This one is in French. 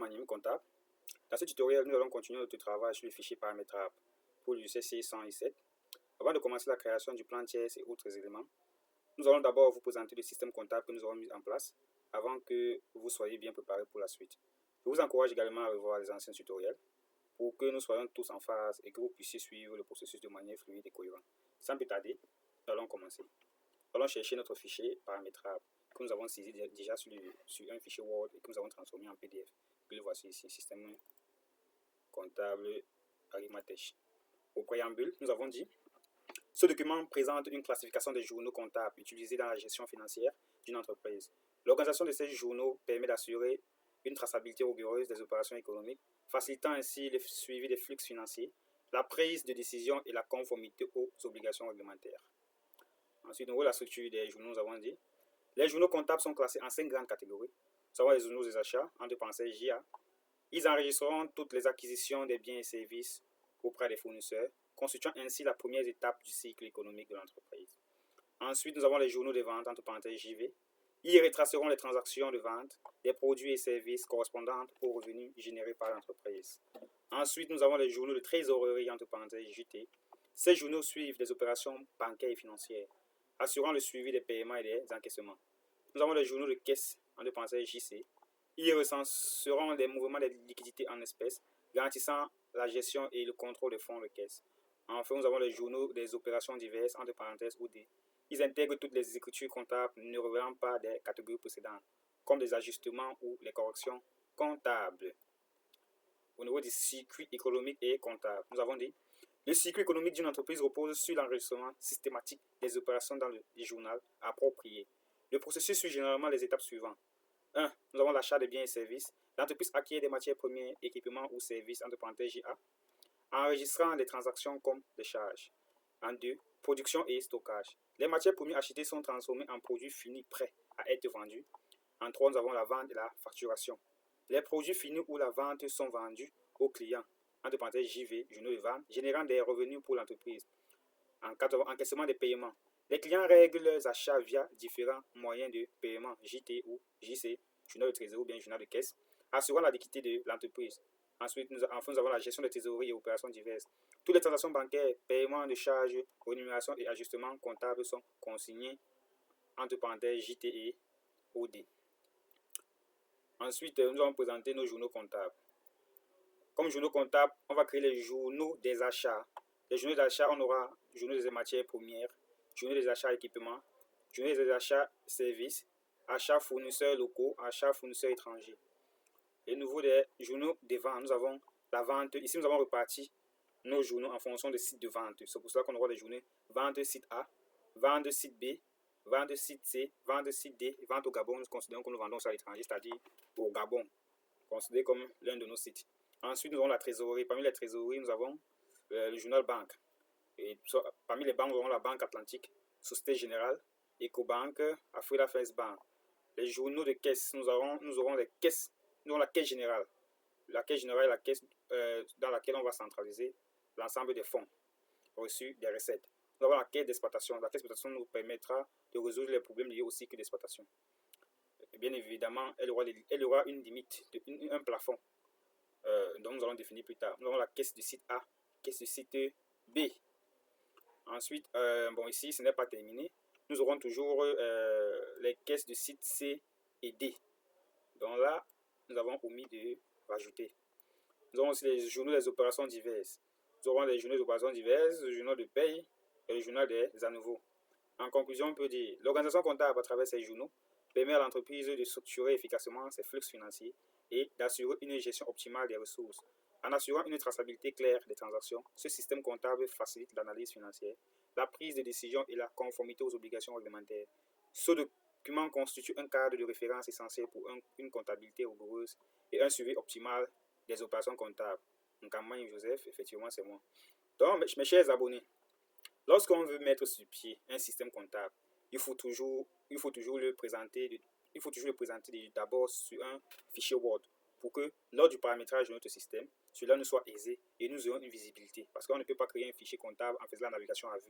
Manim comptable. Dans ce tutoriel, nous allons continuer notre travail sur le fichier paramétrable pour le CC 107. Avant de commencer la création du plan tiers et autres éléments, nous allons d'abord vous présenter le système comptable que nous aurons mis en place avant que vous soyez bien préparés pour la suite. Je vous encourage également à revoir les anciens tutoriels pour que nous soyons tous en phase et que vous puissiez suivre le processus de manière fluide et cohérente. Sans plus tarder, nous allons commencer. Nous allons chercher notre fichier paramétrable que nous avons saisi déjà sur un fichier Word et que nous avons transformé en PDF. Le voici ici, système comptable Arimatech. Au préambule, nous avons dit: ce document présente une classification des journaux comptables utilisés dans la gestion financière d'une entreprise. L'organisation de ces journaux permet d'assurer une traçabilité rigoureuse des opérations économiques, facilitant ainsi le suivi des flux financiers, la prise de décision et la conformité aux obligations réglementaires. Ensuite, nous voyons la structure des journaux. Nous avons dit: les journaux comptables sont classés en 5 grandes catégories. Nous avons les journaux des achats, entre parenthèses JA. Ils enregistreront toutes les acquisitions des biens et services auprès des fournisseurs, constituant ainsi la première étape du cycle économique de l'entreprise. Ensuite, nous avons les journaux de vente, entre parenthèses JV. Ils retraceront les transactions de vente des produits et services correspondant aux revenus générés par l'entreprise. Ensuite, nous avons les journaux de trésorerie, entre parenthèses JT. Ces journaux suivent les opérations bancaires et financières, assurant le suivi des paiements et des encaissements. Nous avons les journaux de caisse, entre parenthèses JC. Ils recenseront les mouvements de liquidités en espèces, garantissant la gestion et le contrôle des fonds de caisse. Enfin, nous avons les journaux des opérations diverses, entre parenthèses OD. Ils intègrent toutes les écritures comptables ne relevant pas des catégories précédentes, comme des ajustements ou les corrections comptables. Au niveau du circuit économique et comptable, nous avons dit: le circuit économique d'une entreprise repose sur l'enregistrement systématique des opérations dans le journal approprié. Le processus suit généralement les étapes suivantes. 1. Nous avons l'achat de biens et services. L'entreprise acquiert des matières premières, équipements ou services, entre parenthèses JA, enregistrant les transactions comme des charges. En 2. Production et stockage. Les matières premières achetées sont transformées en produits finis prêts à être vendus. En 3. Nous avons la vente et la facturation. Les produits finis ou la vente sont vendus aux clients, entre parenthèses JV, journaux de vente, générant des revenus pour l'entreprise. En 4. Encaissement des paiements. Les clients règlent leurs achats via différents moyens de paiement, JT ou JC, journal de trésorerie ou bien journal de caisse, assurant la liquidité de l'entreprise. Ensuite, nous avons la gestion de trésorerie et opérations diverses. Toutes les transactions bancaires, paiements de charges, rémunérations et ajustements comptables sont consignés, entre parenthèses JT et OD. Ensuite, nous allons présenter nos journaux comptables. Comme journaux comptables, on va créer les journaux des achats. Les journaux d'achat, on aura journaux des matières premières, journaux des achats équipements, journaux des achats services, achats fournisseurs locaux, achats fournisseurs étrangers. Et nouveau des journaux des ventes, nous avons la vente. Ici, nous avons reparti nos journaux en fonction des sites de vente. C'est pour cela qu'on aura des journées vente site A, vente site B, vente site C, vente site D, vente au Gabon. Nous considérons que nous vendons ça à l'étranger, c'est-à-dire au Gabon, considéré comme l'un de nos sites. Ensuite, nous avons la trésorerie. Parmi les trésoreries, nous avons le journal banque. Et parmi les banques, nous avons la Banque Atlantique, Société Générale, Ecobank, Africa First Bank. Les journaux de caisse, nous aurons les caisses. Nous avons la caisse générale. La caisse générale est la caisse dans laquelle on va centraliser l'ensemble des fonds reçus, des recettes. Nous avons la caisse d'exploitation. La caisse d'exploitation nous permettra de résoudre les problèmes liés au cycle d'exploitation. Bien évidemment, elle aura une limite, un plafond, dont nous allons définir plus tard. Nous avons la caisse du site A, caisse du site B. Ensuite, ici, ce n'est pas terminé. Nous aurons toujours les caisses du site C et D. Donc là, nous avons omis de rajouter. Nous avons aussi les journaux des opérations diverses. Nous aurons les journaux des opérations diverses, le journal de paye et le journal des à nouveau. En conclusion, on peut dire: l'organisation comptable à travers ces journaux permet à l'entreprise de structurer efficacement ses flux financiers et d'assurer une gestion optimale des ressources. En assurant une traçabilité claire des transactions, ce système comptable facilite l'analyse financière, la prise de décision et la conformité aux obligations réglementaires. Ce document constitue un cadre de référence essentiel pour une comptabilité rigoureuse et un suivi optimal des opérations comptables. Nkamani Joseph, effectivement, c'est moi. Donc, mes chers abonnés, lorsqu'on veut mettre sur pied un système comptable, il faut toujours le présenter d'abord sur un fichier Word pour que lors du paramétrage de notre système, cela nous soit aisé et nous ayons une visibilité. Parce qu'on ne peut pas créer un fichier comptable en faisant la navigation à vue.